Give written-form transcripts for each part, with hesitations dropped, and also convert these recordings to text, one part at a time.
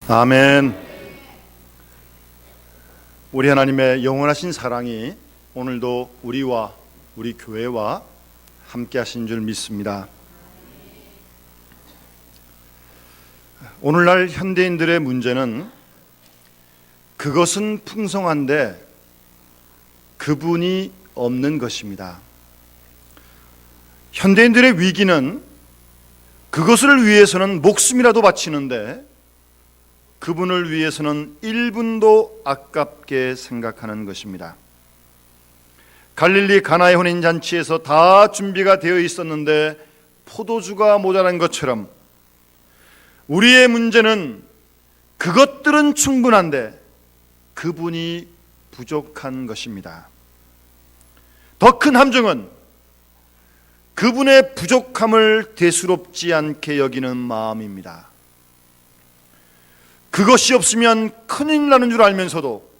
아멘. 우리 하나님의 영원하신 사랑이 오늘도 우리와 우리 교회와 함께 하신 줄 믿습니다. 오늘날 현대인들의 문제는 그것은 풍성한데 그분이 없는 것입니다. 현대인들의 위기는 그것을 위해서는 목숨이라도 바치는데 그분을 위해서는 1분도 아깝게 생각하는 것입니다. 갈릴리 가나의 혼인잔치에서 다 준비가 되어 있었는데 포도주가 모자란 것처럼 우리의 문제는 그것들은 충분한데 그분이 부족한 것입니다. 더 큰 함정은 그분의 부족함을 대수롭지 않게 여기는 마음입니다. 그것이 없으면 큰일 나는 줄 알면서도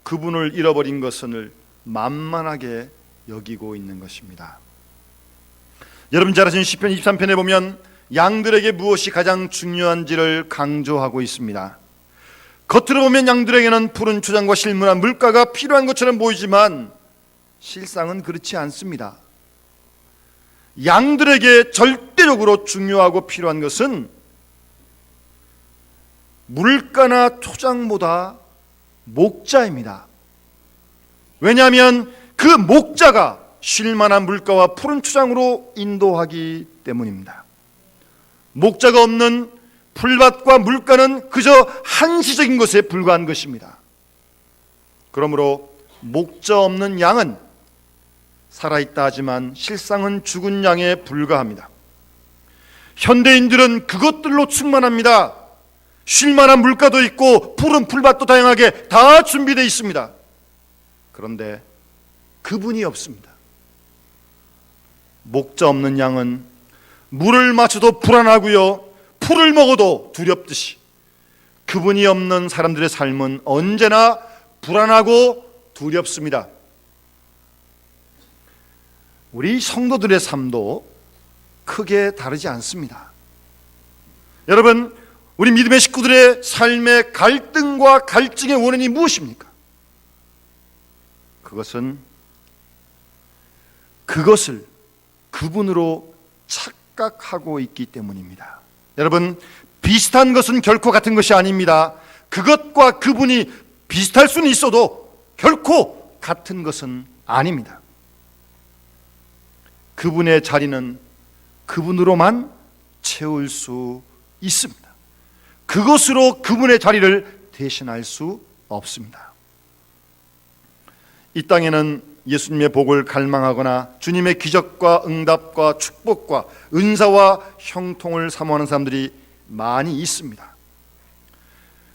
그분을 잃어버린 것을 만만하게 여기고 있는 것입니다. 여러분 잘 아시는 시편 23편에 보면 양들에게 무엇이 가장 중요한지를 강조하고 있습니다. 겉으로 보면 양들에게는 푸른 초장과 실문한 물가가 필요한 것처럼 보이지만 실상은 그렇지 않습니다. 양들에게 절대적으로 중요하고 필요한 것은 물가나 초장보다 목자입니다. 왜냐하면 그 목자가 쉴만한 물가와 푸른 초장으로 인도하기 때문입니다. 목자가 없는 풀밭과 물가는 그저 한시적인 것에 불과한 것입니다. 그러므로 목자 없는 양은 살아있다 하지만 실상은 죽은 양에 불과합니다. 현대인들은 그것들로 충만합니다. 쉴만한 물가도 있고 푸른 풀밭도 다양하게 다 준비되어 있습니다. 그런데 그분이 없습니다. 목자 없는 양은 물을 마셔도 불안하고요, 풀을 먹어도 두렵듯이 그분이 없는 사람들의 삶은 언제나 불안하고 두렵습니다. 우리 성도들의 삶도 크게 다르지 않습니다. 여러분, 우리 믿음의 식구들의 삶의 갈등과 갈증의 원인이 무엇입니까? 그것을 그분으로 착각하고 있기 때문입니다. 여러분, 비슷한 것은 결코 같은 것이 아닙니다. 그것과 그분이 비슷할 수는 있어도 결코 같은 것은 아닙니다. 그분의 자리는 그분으로만 채울 수 있습니다. 그것으로 그분의 자리를 대신할 수 없습니다. 이 땅에는 예수님의 복을 갈망하거나 주님의 기적과 응답과 축복과 은사와 형통을 사모하는 사람들이 많이 있습니다.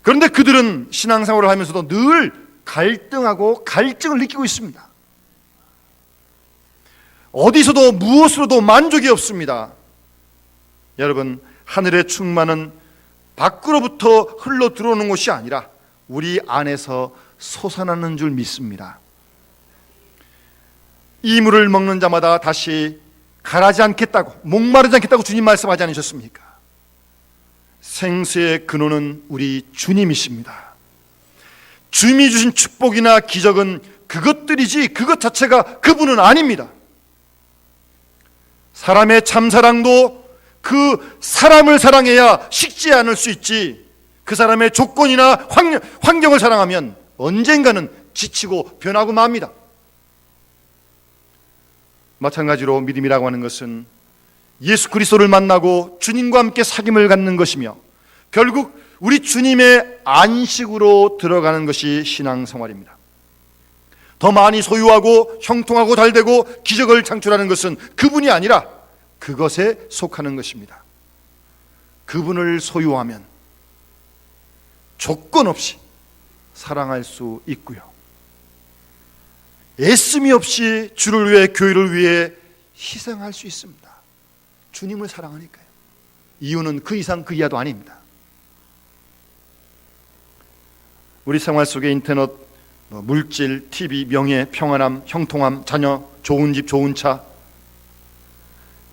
그런데 그들은 신앙생활을 하면서도 늘 갈등하고 갈증을 느끼고 있습니다. 어디서도 무엇으로도 만족이 없습니다. 여러분, 하늘의 충만은 밖으로부터 흘러 들어오는 것이 아니라 우리 안에서 솟아나는 줄 믿습니다. 이 물을 먹는 자마다 다시 가라지 않겠다고, 목마르지 않겠다고 주님 말씀하지 않으셨습니까? 생수의 근원은 우리 주님이십니다. 주님이 주신 축복이나 기적은 그것들이지 그것 자체가 그분은 아닙니다. 사람의 참사랑도 그 사람을 사랑해야 식지 않을 수 있지, 그 사람의 조건이나 환경을 사랑하면 언젠가는 지치고 변하고 맙니다. 마찬가지로 믿음이라고 하는 것은 예수 그리스도를 만나고 주님과 함께 사귐을 갖는 것이며 결국 우리 주님의 안식으로 들어가는 것이 신앙생활입니다. 더 많이 소유하고 형통하고 잘되고 기적을 창출하는 것은 그분이 아니라 그것에 속하는 것입니다. 그분을 소유하면 조건 없이 사랑할 수 있고요, 애씀이 없이 주를 위해, 교회를 위해 희생할 수 있습니다. 주님을 사랑하니까요. 이유는 그 이상 그 이하도 아닙니다. 우리 생활 속에 인터넷, 물질, TV, 명예, 평안함, 형통함, 자녀, 좋은 집, 좋은 차,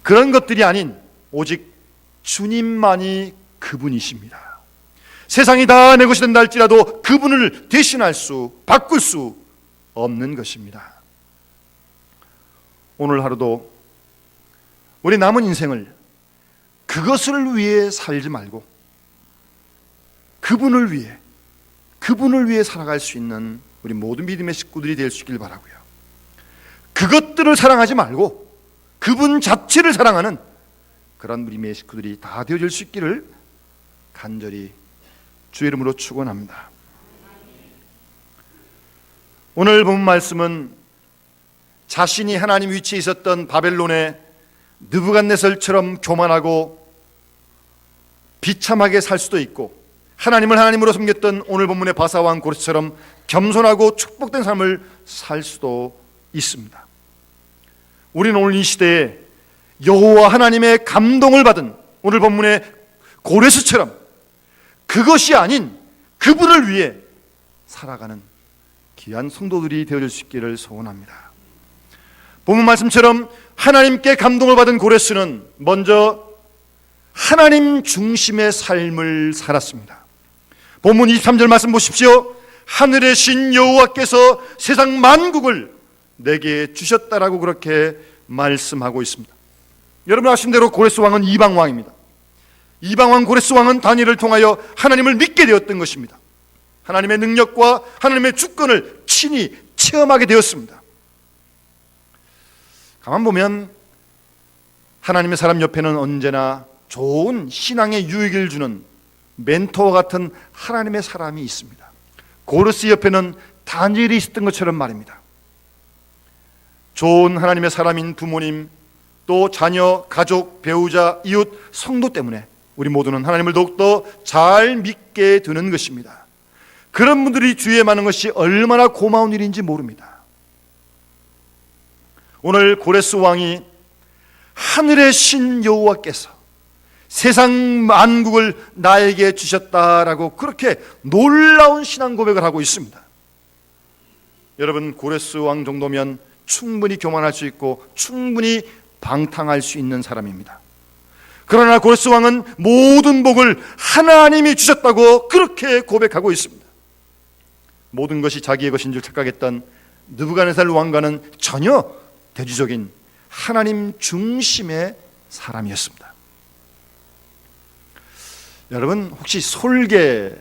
그런 것들이 아닌 오직 주님만이 그분이십니다. 세상이 다 내 것이 된다 할지라도 그분을 대신할 수, 바꿀 수 없는 것입니다. 오늘 하루도 우리 남은 인생을 그것을 위해 살지 말고 그분을 위해 살아갈 수 있는 우리 모든 믿음의 식구들이 될 수 있길 바라고요. 그것들을 사랑하지 말고 그분 자체를 사랑하는 그런 우리 믿음의 식구들이 다 되어질 수 있기를 간절히 주의 이름으로 축원합니다. 오늘 본 말씀은 자신이 하나님 위치에 있었던 바벨론의 느부갓네살처럼 교만하고 비참하게 살 수도 있고, 하나님을 하나님으로 섬겼던 오늘 본문의 바사왕 고레스처럼 겸손하고 축복된 삶을 살 수도 있습니다. 우리는 오늘 이 시대에 여호와 하나님의 감동을 받은 오늘 본문의 고레스처럼 그것이 아닌 그분을 위해 살아가는 귀한 성도들이 되어질 수 있기를 소원합니다. 본문 말씀처럼 하나님께 감동을 받은 고레스는 먼저 하나님 중심의 삶을 살았습니다. 본문 23절 말씀 보십시오. 하늘의 신 여호와께서 세상 만국을 내게 주셨다라고 그렇게 말씀하고 있습니다. 여러분 아시는 대로 고레스 왕은 이방 왕입니다. 이방 왕 고레스 왕은 다니엘을 통하여 하나님을 믿게 되었던 것입니다. 하나님의 능력과 하나님의 주권을 친히 체험하게 되었습니다. 가만 보면 하나님의 사람 옆에는 언제나 좋은 신앙의 유익을 주는 멘토와 같은 하나님의 사람이 있습니다. 고레스 옆에는 다니엘이 있었던 것처럼 말입니다. 좋은 하나님의 사람인 부모님, 또 자녀, 가족, 배우자, 이웃, 성도 때문에 우리 모두는 하나님을 더욱더 잘 믿게 되는 것입니다. 그런 분들이 주위에 많은 것이 얼마나 고마운 일인지 모릅니다. 오늘 고레스 왕이 하늘의 신 여호와께서 세상 만국을 나에게 주셨다라고 그렇게 놀라운 신앙 고백을 하고 있습니다. 여러분, 고레스 왕 정도면 충분히 교만할 수 있고 충분히 방탕할 수 있는 사람입니다. 그러나 고레스 왕은 모든 복을 하나님이 주셨다고 그렇게 고백하고 있습니다. 모든 것이 자기의 것인 줄 착각했던 느부갓네살 왕과는 전혀 대조적인 하나님 중심의 사람이었습니다. 여러분 혹시 솔개라는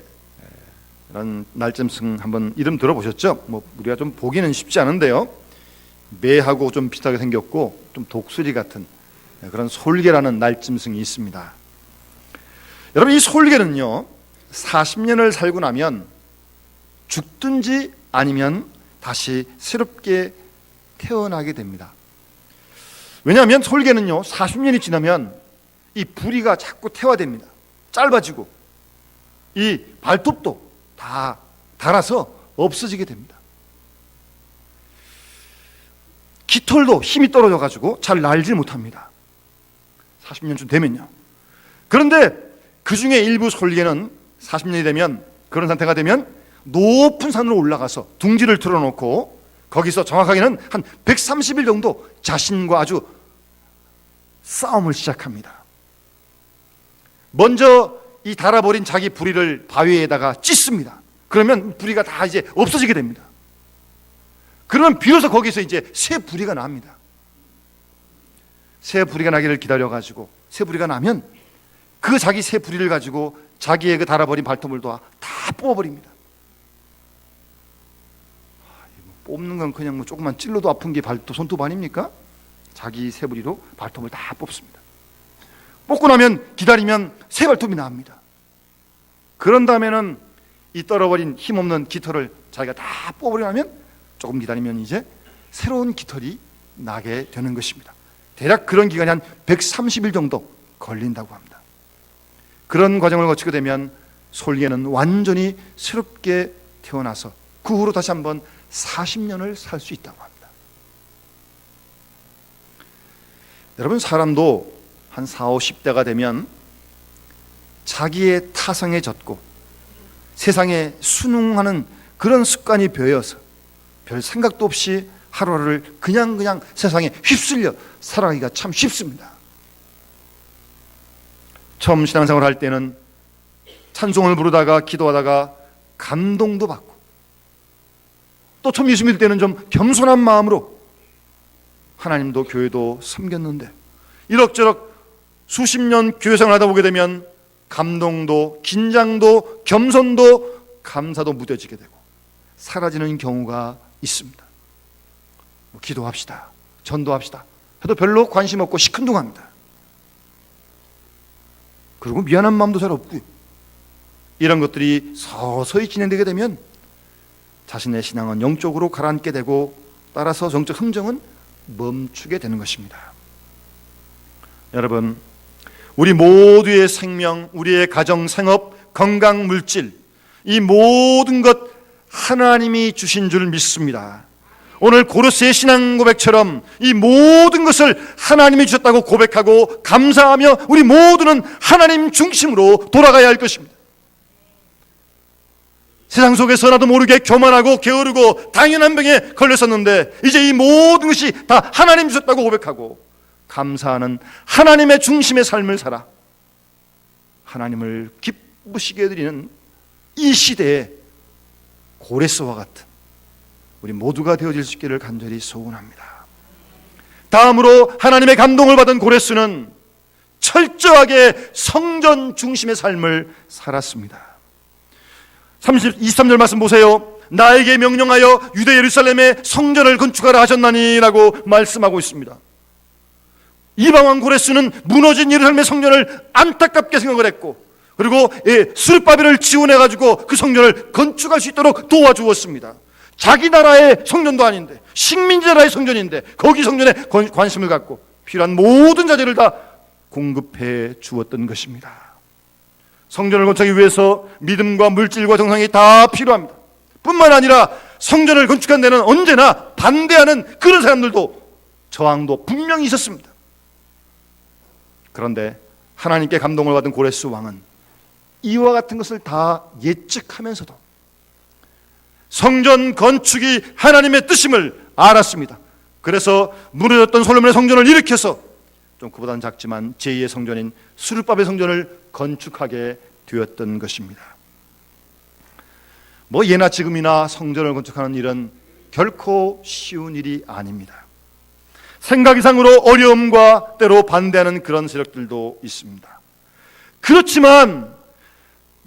날짐승 한번 이름 들어보셨죠? 우리가 좀 보기는 쉽지 않은데요, 매하고 좀 비슷하게 생겼고 좀 독수리 같은 그런 솔개라는 날짐승이 있습니다. 여러분 이 솔개는요 40년을 살고 나면 죽든지 아니면 다시 새롭게 태어나게 됩니다. 왜냐하면 솔개는요 40년이 지나면 이 부리가 자꾸 퇴화됩니다. 짧아지고 이 발톱도 다 닳아서 없어지게 됩니다. 깃털도 힘이 떨어져 가지고 잘 날지 못합니다. 40년쯤 되면요. 그런데 그 중에 일부 솔개는 40년이 되면, 그런 상태가 되면 높은 산으로 올라가서 둥지를 틀어놓고 거기서 정확하게는 한 130일 정도 자신과 아주 싸움을 시작합니다. 먼저 이 닳아버린 자기 부리를 바위에다가 찢습니다. 그러면 부리가 다 이제 없어지게 됩니다. 그러면 비로소 거기서 이제 새 부리가 납니다. 새 부리가 나기를 기다려가지고 새 부리가 나면 그 자기 새 부리를 가지고 자기의 그 닳아버린 발톱을 다 뽑아버립니다. 뽑는 건 그냥 조금만 찔러도 아픈 게 발톱, 손톱 아닙니까? 자기 새 부리로 발톱을 다 뽑습니다. 뽑고 나면 기다리면 새 발톱이 나옵니다. 그런 다음에는 이 떨어버린 힘없는 깃털을 자기가 다 뽑아버리고 나면 조금 기다리면 이제 새로운 깃털이 나게 되는 것입니다. 대략 그런 기간이 한 130일 정도 걸린다고 합니다. 그런 과정을 거치게 되면 솔개는 완전히 새롭게 태어나서 그 후로 다시 한번 40년을 살 수 있다고 합니다. 여러분 사람도 한 40, 50대가 되면 자기의 타성에 젖고 세상에 순응하는 그런 습관이 배어서 별 생각도 없이 하루하루를 그냥 세상에 휩쓸려 살아가기가 참 쉽습니다. 처음 신앙생활을 할 때는 찬송을 부르다가 기도하다가 감동도 받고, 또 처음 예수 믿을 때는 좀 겸손한 마음으로 하나님도 교회도 섬겼는데, 이럭저럭 수십 년 교회 생활을 하다 보게 되면 감동도 긴장도 겸손도 감사도 무뎌지게 되고 사라지는 경우가 있습니다. 기도합시다, 전도합시다 해도 별로 관심 없고 시큰둥합니다. 그리고 미안한 마음도 잘 없고요. 이런 것들이 서서히 진행되게 되면 자신의 신앙은 영적으로 가라앉게 되고, 따라서 정적 성장은 멈추게 되는 것입니다. 여러분, 우리 모두의 생명, 우리의 가정, 생업, 건강, 물질, 이 모든 것 하나님이 주신 줄 믿습니다. 오늘 고로스의 신앙 고백처럼 이 모든 것을 하나님이 주셨다고 고백하고 감사하며 우리 모두는 하나님 중심으로 돌아가야 할 것입니다. 세상 속에서 나도 모르게 교만하고 게으르고 당연한 병에 걸렸었는데 이제 이 모든 것이 다 하나님 주셨다고 고백하고 감사하는 하나님의 중심의 삶을 살아 하나님을 기쁘시게 해드리는 이 시대에 고레스와 같은 우리 모두가 되어질 수 있기를 간절히 소원합니다. 다음으로 하나님의 감동을 받은 고레스는 철저하게 성전 중심의 삶을 살았습니다. 23절 말씀 보세요. 나에게 명령하여 유대 예루살렘에 성전을 건축하라 하셨나니 라고 말씀하고 있습니다. 이방왕 고레스는 무너진 예루살렘의 성전을 안타깝게 생각을 했고, 그리고 스룹바벨을 지원해가지고 그 성전을 건축할 수 있도록 도와주었습니다. 자기 나라의 성전도 아닌데, 식민지 나라의 성전인데 거기 성전에 관심을 갖고 필요한 모든 자재를 다 공급해 주었던 것입니다. 성전을 건축하기 위해서 믿음과 물질과 정성이 다 필요합니다. 뿐만 아니라 성전을 건축한 데는 언제나 반대하는 그런 사람들도, 저항도 분명히 있었습니다. 그런데 하나님께 감동을 받은 고레스 왕은 이와 같은 것을 다 예측하면서도 성전 건축이 하나님의 뜻임을 알았습니다. 그래서 무너졌던 솔로몬의 성전을 일으켜서 좀 그보다는 작지만 제2의 성전인 스룹바벨 성전을 건축하게 되었던 것입니다. 예나 지금이나 성전을 건축하는 일은 결코 쉬운 일이 아닙니다. 생각 이상으로 어려움과 때로 반대하는 그런 세력들도 있습니다. 그렇지만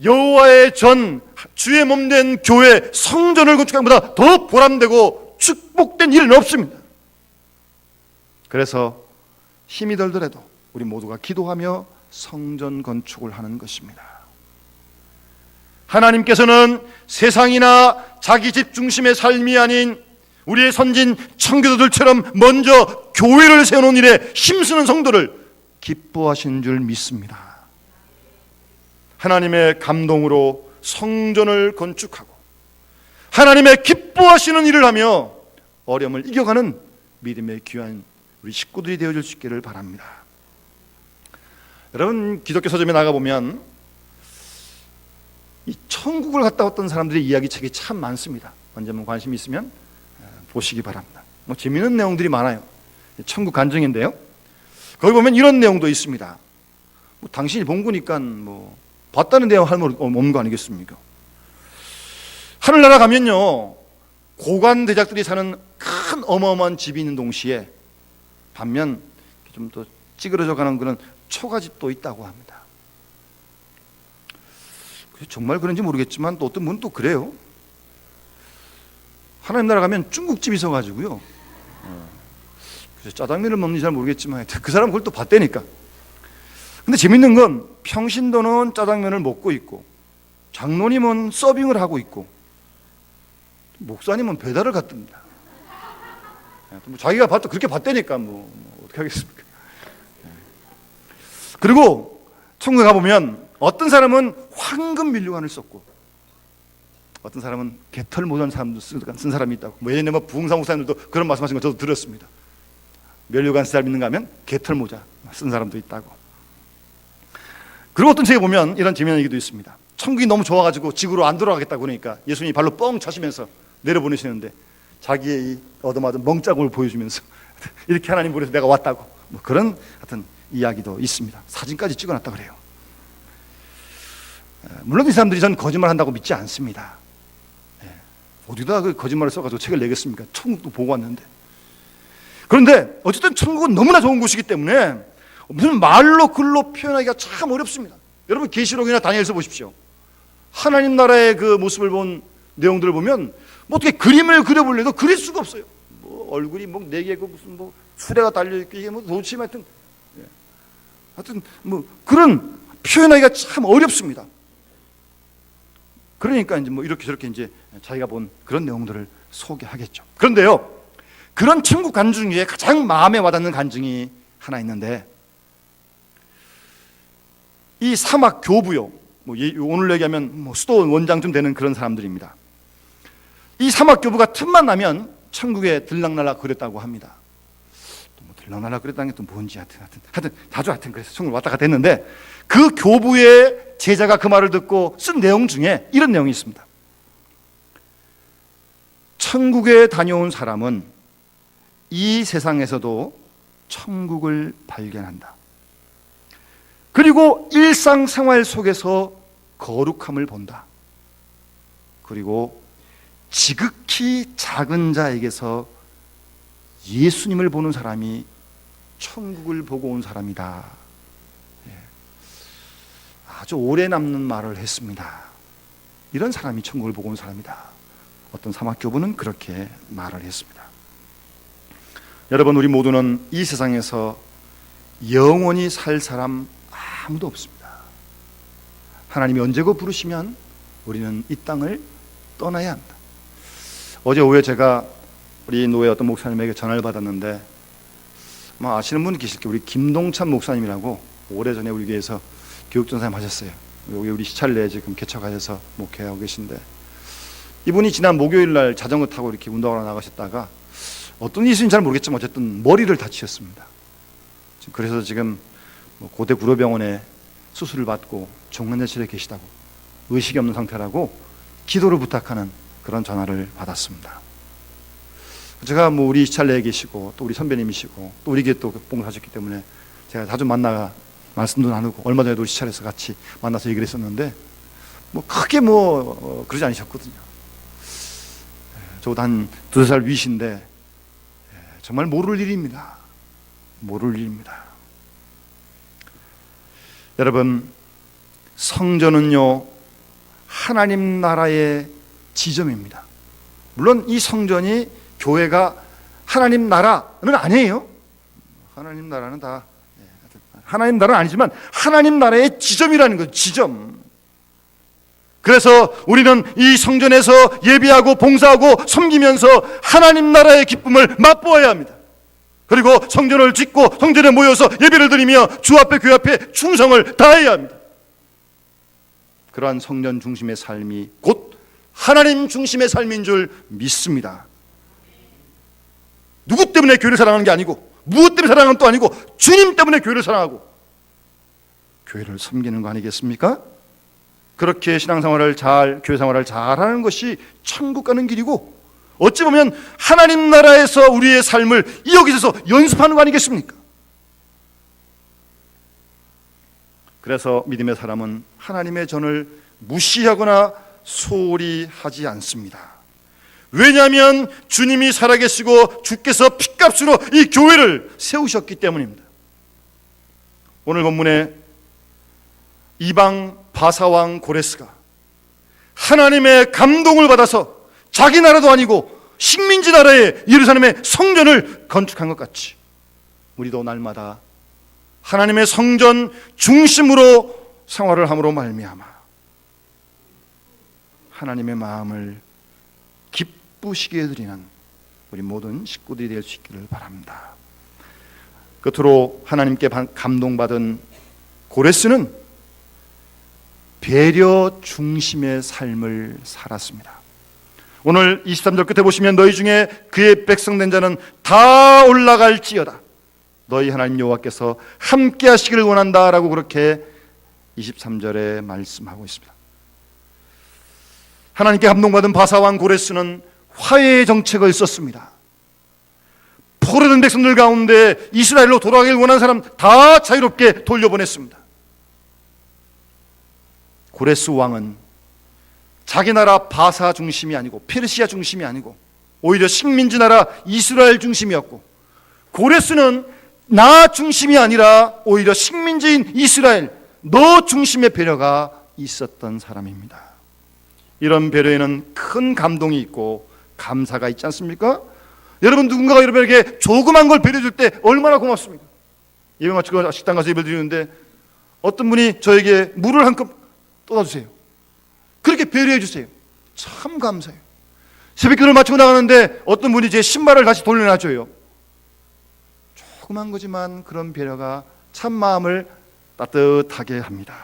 여호와의 전 주의 몸된 교회 성전을 건축하는 것보다 더 보람되고 축복된 일은 없습니다. 그래서 힘이 들더라도 우리 모두가 기도하며 성전 건축을 하는 것입니다. 하나님께서는 세상이나 자기 집 중심의 삶이 아닌 우리의 선진 청교도들처럼 먼저 교회를 세우는 일에 힘쓰는 성도를 기뻐하시는 줄 믿습니다. 하나님의 감동으로 성전을 건축하고 하나님의 기뻐하시는 일을 하며 어려움을 이겨가는 믿음의 귀한 우리 식구들이 되어줄 수 있기를 바랍니다. 여러분, 기독교 서점에 나가보면 이 천국을 갔다 왔던 사람들의 이야기책이 참 많습니다. 언제 한번 관심이 있으면 보시기 바랍니다. 재미있는 내용들이 많아요. 천국 간증인데요, 거기 보면 이런 내용도 있습니다. 당신이 본 거니까 봤다는 내용 할 말 없는 거 아니겠습니까? 하늘나라 가면요, 고관 대작들이 사는 큰 어마어마한 집이 있는 동시에 반면 좀 더 찌그러져 가는 그런 초가집도 있다고 합니다. 정말 그런지 모르겠지만 또 어떤 분은 또 그래요. 하나님 나라 가면 중국집이 있어가지고요, 그래서 짜장면을 먹는지 잘 모르겠지만 그 사람은 그걸 또 봤다니까. 근데 재밌는 건 평신도는 짜장면을 먹고 있고, 장로님은 서빙을 하고 있고, 목사님은 배달을 갔답니다. 자기가 그렇게 봤다니까 어떻게 하겠습니까? 그리고 천국에 가보면 어떤 사람은 황금 면류관을 썼고, 어떤 사람은 개털 모자는 사람도 쓴 사람이 있다고. 예전에 부흥사 목사님들도 그런 말씀하신 거 저도 들었습니다. 면류관 쓴 사람 있는가 하면 개털 모자 쓴 사람도 있다고. 그리고 어떤 책에 보면 이런 재미난 얘기도 있습니다. 천국이 너무 좋아가지고 지구로 안 돌아가겠다고 그러니까 예수님이 발로 뻥 차시면서 내려보내시는데 자기의 이 얻어맞은 멍자국을 보여주면서 이렇게 하나님 보내서 내가 왔다고, 그런 같은 이야기도 있습니다. 사진까지 찍어놨다 그래요. 물론 이 사람들이 전 거짓말한다고 믿지 않습니다. 어디다 그 거짓말을 써가지고 책을 내겠습니까? 천국도 보고 왔는데. 그런데 어쨌든 천국은 너무나 좋은 곳이기 때문에 무슨 말로 글로 표현하기가 참 어렵습니다. 여러분 계시록이나 다니엘서 보십시오. 하나님 나라의 그 모습을 본 내용들을 보면 뭐 어떻게 그림을 그려볼래도 그릴 수가 없어요. 뭐 얼굴이 뭐 네 개고 무슨 뭐 수레가 달려 있고 이게 뭐 도대체 하여튼 뭐 그런 표현하기가 참 어렵습니다. 그러니까 이제 뭐 이렇게 저렇게 이제 자기가 본 그런 내용들을 소개하겠죠. 그런데요, 그런 천국 간증 중에 가장 마음에 와닿는 간증이 하나 있는데, 이 사막 교부요, 뭐 오늘 얘기하면 뭐 수도 원장쯤 되는 그런 사람들입니다. 이 사막 교부가 틈만 나면 천국에 들락날락 그랬다고 합니다. 또 뭐 들락날락 그랬다는 게 또 뭔지 하여튼 그래서 천국을 왔다 갔다 했는데, 그 교부의 제자가 그 말을 듣고 쓴 내용 중에 이런 내용이 있습니다. 천국에 다녀온 사람은 이 세상에서도 천국을 발견한다. 그리고 일상생활 속에서 거룩함을 본다. 그리고 지극히 작은 자에게서 예수님을 보는 사람이 천국을 보고 온 사람이다. 아주 오래 남는 말을 했습니다. 이런 사람이 천국을 보고 온 사람이다. 어떤 사막교부는 그렇게 말을 했습니다. 여러분, 우리 모두는 이 세상에서 영원히 살 사람 아무도 없습니다. 하나님이 언제고 부르시면 우리는 이 땅을 떠나야 합니다. 어제 오후에 제가 우리 노예 어떤 목사님에게 전화를 받았는데, 아마 아시는 분 계실 거예요. 우리 김동찬 목사님이라고 오래전에 우리 교회에서 교육전사님 하셨어요. 여기 우리 시찰내에 지금 개척하셔서 목회하고 계신데, 이분이 지난 목요일날 자전거 타고 이렇게 운동하러 나가셨다가 어떤 일인지는 잘 모르겠지만 어쨌든 머리를 다치셨습니다. 그래서 지금 고대 구로병원에 수술을 받고 종근대실에 계시다고, 의식이 없는 상태라고 기도를 부탁하는 그런 전화를 받았습니다. 제가 뭐 우리 시찰내에 계시고 또 우리 선배님이시고 또 우리 교회 또 봉사하셨기 때문에 제가 자주 만나 말씀도 나누고, 얼마 전에도 우리 시찰에서 같이 만나서 얘기를 했었는데 뭐 크게 그러지 않으셨거든요. 저보다 한 두세 살 위신데 정말 모를 일입니다. 모를 일입니다. 여러분, 성전은요 하나님 나라의 지점입니다. 물론 이 성전이 교회가 하나님 나라는 아니에요. 하나님 나라는 다 하나님 나라는 아니지만 하나님 나라의 지점이라는 거죠. 지점. 그래서 우리는 이 성전에서 예배하고 봉사하고 섬기면서 하나님 나라의 기쁨을 맛보아야 합니다. 그리고 성전을 짓고 성전에 모여서 예배를 드리며 주 앞에 교회 앞에 충성을 다해야 합니다. 그러한 성전 중심의 삶이 곧 하나님 중심의 삶인 줄 믿습니다. 누구 때문에 교회를 사랑하는 게 아니고, 무엇 때문에 사랑하는 것도 아니고, 주님 때문에 교회를 사랑하고 교회를 섬기는 거 아니겠습니까? 그렇게 신앙생활을 교회 생활을 잘하는 것이 천국 가는 길이고, 어찌 보면 하나님 나라에서 우리의 삶을 여기서 연습하는 거 아니겠습니까? 그래서 믿음의 사람은 하나님의 전을 무시하거나 소홀히 하지 않습니다. 왜냐하면 주님이 살아계시고 주께서 핏값으로 이 교회를 세우셨기 때문입니다. 오늘 본문에 이방 바사왕 고레스가 하나님의 감동을 받아서 자기 나라도 아니고 식민지 나라의 예루살렘의 성전을 건축한 것 같이 우리도 날마다 하나님의 성전 중심으로 생활을 함으로 말미암아 하나님의 마음을 기쁘시게 해드리는 우리 모든 식구들이 될 수 있기를 바랍니다. 끝으로 하나님께 감동받은 고레스는 배려 중심의 삶을 살았습니다. 오늘 23절 끝에 보시면 너희 중에 그의 백성된 자는 다 올라갈지어다. 너희 하나님 여호와께서 함께 하시기를 원한다라고 그렇게 23절에 말씀하고 있습니다. 하나님께 감동받은 바사왕 고레스는 화해의 정책을 썼습니다. 포로된 백성들 가운데 이스라엘로 돌아가길 원하는 사람 다 자유롭게 돌려보냈습니다. 고레스 왕은 자기 나라 바사 중심이 아니고 페르시아 중심이 아니고 오히려 식민지 나라 이스라엘 중심이었고, 고레스는 나 중심이 아니라 오히려 식민지인 이스라엘, 너 중심의 배려가 있었던 사람입니다. 이런 배려에는 큰 감동이 있고 감사가 있지 않습니까? 여러분, 누군가가 여러분에게 조그만 걸 배려해 줄 때 얼마나 고맙습니까? 예배 마치고 식당 가서 예배 드리는데 어떤 분이 저에게 물을 한 컵 떠다주세요. 그렇게 배려해 주세요. 참 감사해요. 새벽기도를 마치고 나가는데 어떤 분이 제 신발을 다시 돌려놔줘요. 조그만 거지만 그런 배려가 참 마음을 따뜻하게 합니다.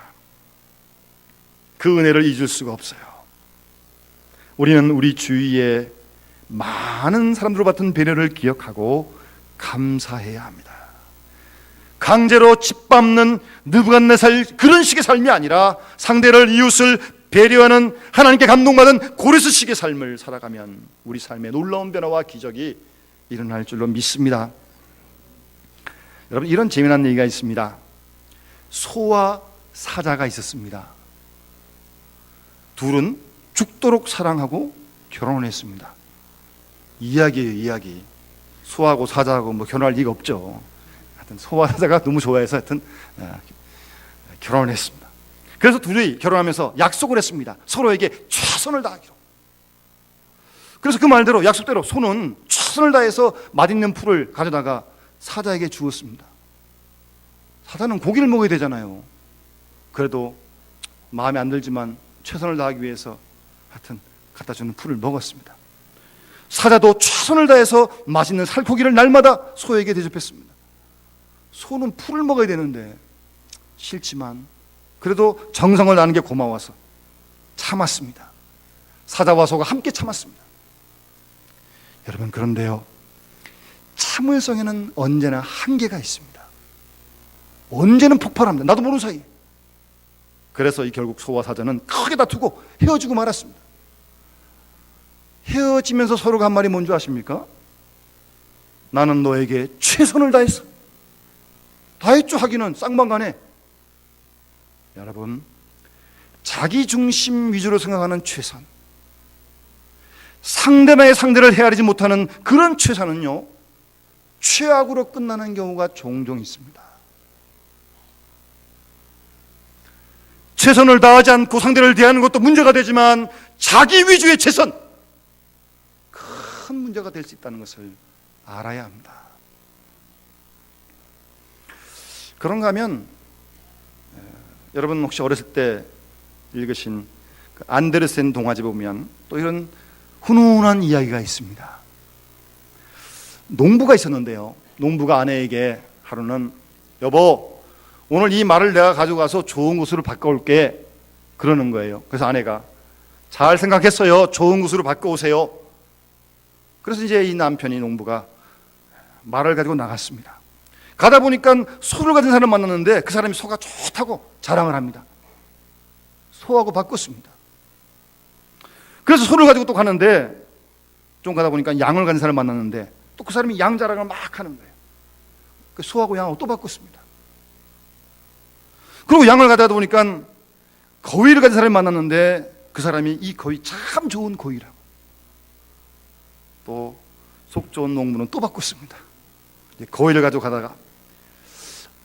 그 은혜를 잊을 수가 없어요. 우리는 우리 주위에 많은 사람들로 받은 배려를 기억하고 감사해야 합니다. 강제로 짓밟는 느부갓네살 그런 식의 삶이 아니라 상대를, 이웃을 배려하는 하나님께 감동받은 고레스식의 삶을 살아가면 우리 삶에 놀라운 변화와 기적이 일어날 줄로 믿습니다. 여러분, 이런 재미난 얘기가 있습니다. 소와 사자가 있었습니다. 둘은 죽도록 사랑하고 결혼을 했습니다. 이야기예요, 이야기. 소하고 사자하고 뭐 결혼할 리가 없죠. 하여튼 소와 사자가 너무 좋아해서 하여튼 결혼을 했습니다. 그래서 둘이 결혼하면서 약속을 했습니다. 서로에게 최선을 다하기로. 그래서 그 말대로, 약속대로 소는 최선을 다해서 맛있는 풀을 가져다가 사자에게 주었습니다. 사자는 고기를 먹어야 되잖아요. 그래도 마음에 안 들지만 최선을 다하기 위해서 하여튼 갖다 주는 풀을 먹었습니다. 사자도 최선을 다해서 맛있는 살코기를 날마다 소에게 대접했습니다. 소는 풀을 먹어야 되는데 싫지만 그래도 정성을 다하는 게 고마워서 참았습니다. 사자와 소가 함께 참았습니다. 여러분, 그런데요, 참을성에는 언제나 한계가 있습니다. 언제는 폭발합니다. 나도 모르는 사이에. 그래서 결국 소와 사자는 크게 다투고 헤어지고 말았습니다. 헤어지면서 서로가 한 말이 뭔지 아십니까? 나는 너에게 최선을 다했어. 다했죠. 하기는 쌍방간에. 여러분, 자기 중심 위주로 생각하는 최선, 상대방의 상대를 헤아리지 못하는 그런 최선은요, 최악으로 끝나는 경우가 종종 있습니다. 최선을 다하지 않고 상대를 대하는 것도 문제가 되지만 자기 위주의 최선, 큰 문제가 될 수 있다는 것을 알아야 합니다. 그런가 하면 여러분 혹시 어렸을 때 읽으신 그 안데르센 동화집 보면 또 이런 훈훈한 이야기가 있습니다. 농부가 있었는데요, 농부가 아내에게 하루는 여보, 오늘 이 말을 내가 가져가서 좋은 곳으로 바꿔올게 그러는 거예요. 그래서 아내가 잘 생각했어요. 좋은 곳으로 바꿔오세요. 그래서 이제 이 남편이, 농부가 말을 가지고 나갔습니다. 가다 보니까 소를 가진 사람을 만났는데 그 사람이 소가 좋다고 자랑을 합니다. 소하고 바꿨습니다. 그래서 소를 가지고 또 가는데 좀 가다 보니까 양을 가진 사람을 만났는데 또 그 사람이 양 자랑을 막 하는 거예요. 그 소하고 양하고 또 바꿨습니다. 그리고 양을 가다 보니까 거위를 가진 사람을 만났는데 그 사람이 이 거위 참 좋은 거위라고. 또 속 좋은 농부는 또 바꿨습니다. 거위를 가지고 가다가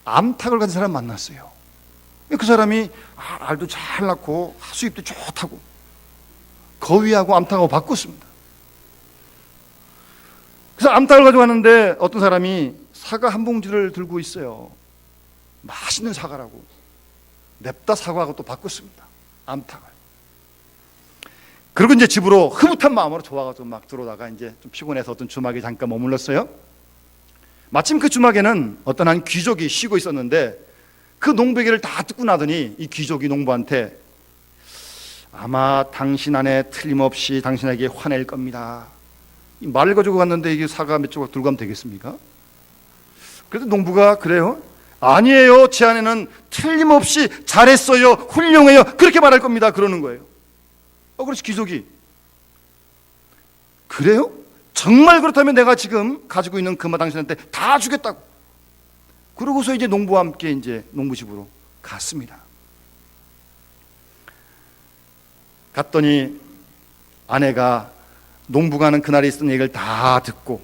암탉을 가진 사람 만났어요. 그 사람이 알도 잘 낳고 수입도 좋다고 거위하고 암탉하고 바꿨습니다. 그래서 암탉을 가지고 가는데 어떤 사람이 사과 한 봉지를 들고 있어요. 맛있는 사과라고. 냅다 사과하고 또 바꿨습니다. 암탉을. 그리고 이제 집으로 흐뭇한 마음으로 좋아가지고 막 들어오다가 이제 좀 피곤해서 어떤 주막에 잠깐 머물렀어요. 마침 그 주막에는 어떤 한 귀족이 쉬고 있었는데 그 농부 얘기를 다 듣고 나더니 이 귀족이 농부한테 아마 당신 아내 틀림없이 당신에게 화낼 겁니다. 이 말을 가지고 갔는데 이게 사과 몇 조각 들고 가면 되겠습니까? 그래서 농부가 그래요? 아니에요. 제 아내는 틀림없이 잘했어요. 훌륭해요. 그렇게 말할 겁니다. 그러는 거예요. 그래서 귀족이 그래요? 정말 그렇다면 내가 지금 가지고 있는 금화 당신한테 다 주겠다고. 그러고서 이제 농부와 함께 이제 농부 집으로 갔습니다. 갔더니 아내가 농부 가는 그날에 있었던 얘기를 다 듣고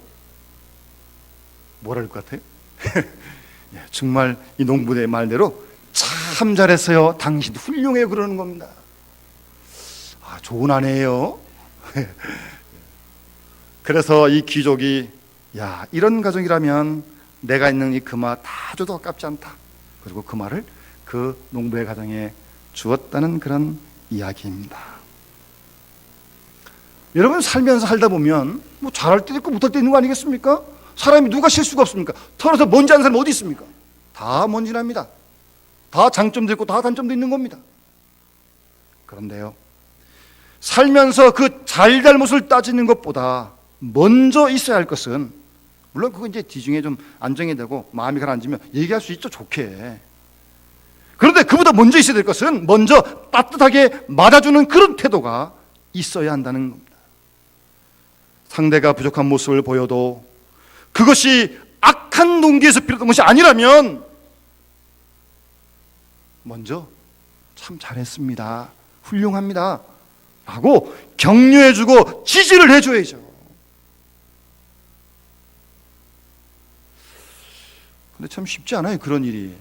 뭐라 할 것 같아요? 정말 이 농부의 말대로 참 잘했어요, 당신 훌륭해요, 그러는 겁니다. 좋은 아내예요. 그래서 이 귀족이 야, 이런 가족이라면 내가 있는 이 금화 다 줘도 아깝지 않다. 그리고 그 말을 그 농부의 가정에 주었다는 그런 이야기입니다. 여러분, 살다 보면 뭐 잘할 때도 있고 못할 때도 있는 거 아니겠습니까? 사람이 누가 실수가 없습니까? 털어서 먼지 하는 사람 어디 있습니까? 다 먼지납니다. 다 장점도 있고 다 단점도 있는 겁니다. 그런데요, 살면서 그 잘잘못을 따지는 것보다 먼저 있어야 할 것은, 물론 그건 이제 뒤중에 좀 안정이 되고 마음이 가라앉으면 얘기할 수 있죠, 좋게. 그런데 그보다 먼저 있어야 될 것은 먼저 따뜻하게 맞아주는 그런 태도가 있어야 한다는 겁니다. 상대가 부족한 모습을 보여도 그것이 악한 동기에서 비롯된 것이 아니라면 먼저 참 잘했습니다, 훌륭합니다 라고 격려해주고 지지를 해줘야죠. 근데 참 쉽지 않아요, 그런 일이.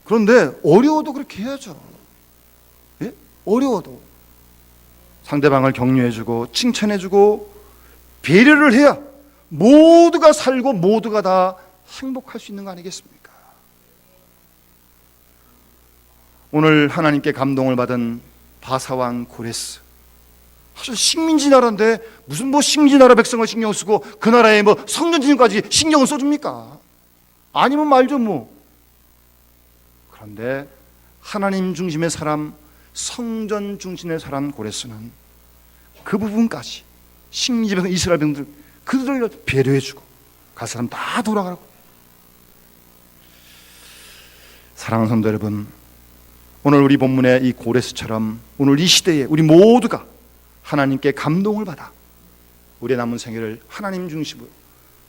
그런데 어려워도 그렇게 해야죠. 예? 어려워도 상대방을 격려해주고 칭찬해주고 배려를 해야 모두가 살고 모두가 다 행복할 수 있는 거 아니겠습니까? 오늘 하나님께 감동을 받은 바사왕 고레스, 사실 식민지 나라인데 무슨 뭐 식민지 나라 백성을 신경 쓰고 그 나라의 뭐 성전진까지 신경을 써줍니까? 아니면 말죠 뭐. 그런데 하나님 중심의 사람, 성전 중심의 사람 고레스는 그 부분까지 식민지 백성 이스라엘 백성들 그들을 배려해주고 갈 사람 다 돌아가라고. 사랑하는 성도 여러분, 오늘 우리 본문의 이 고레스처럼 오늘 이 시대에 우리 모두가 하나님께 감동을 받아 우리의 남은 생애를 하나님 중심으로,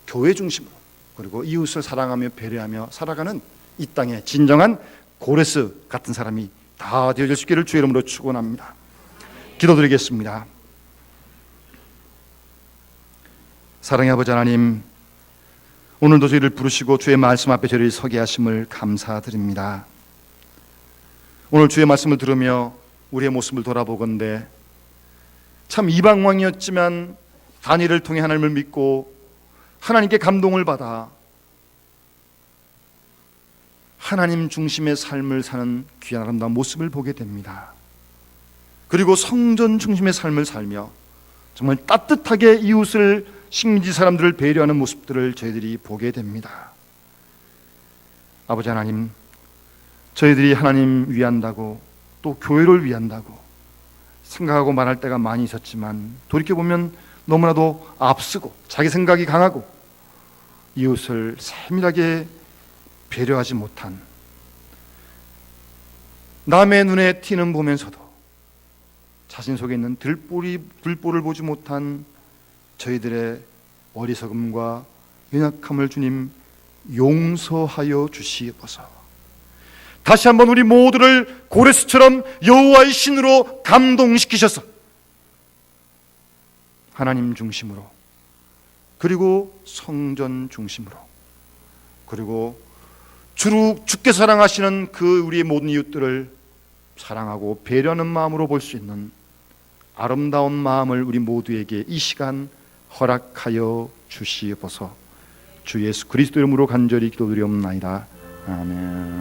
교회 중심으로, 그리고 이웃을 사랑하며 배려하며 살아가는 이 땅의 진정한 고레스 같은 사람이 다 되어질 수 있기를 주의 이름으로 축원합니다. 기도드리겠습니다. 사랑의 아버지 하나님, 오늘도 저희를 부르시고 주의 말씀 앞에 저희를 서게 하심을 감사드립니다. 오늘 주의 말씀을 들으며 우리의 모습을 돌아보건대 참 이방왕이었지만 다니엘을 통해 하나님을 믿고 하나님께 감동을 받아 하나님 중심의 삶을 사는 귀한 아름다운 모습을 보게 됩니다. 그리고 성전 중심의 삶을 살며 정말 따뜻하게 이웃을, 식민지 사람들을 배려하는 모습들을 저희들이 보게 됩니다. 아버지 하나님, 저희들이 하나님 위한다고 또 교회를 위한다고 생각하고 말할 때가 많이 있었지만 돌이켜보면 너무나도 앞서고 자기 생각이 강하고 이웃을 세밀하게 배려하지 못한, 남의 눈에 티는 보면서도 자신 속에 있는 들보를 보지 못한 저희들의 어리석음과 연약함을 주님 용서하여 주시옵소서. 다시 한번 우리 모두를 고레스처럼 여호와의 신으로 감동시키셔서 하나님 중심으로, 그리고 성전 중심으로, 그리고 주께 사랑하시는 그 우리의 모든 이웃들을 사랑하고 배려하는 마음으로 볼 수 있는 아름다운 마음을 우리 모두에게 이 시간 허락하여 주시옵소서. 주 예수 그리스도 이름으로 간절히 기도드리옵나이다. 아멘.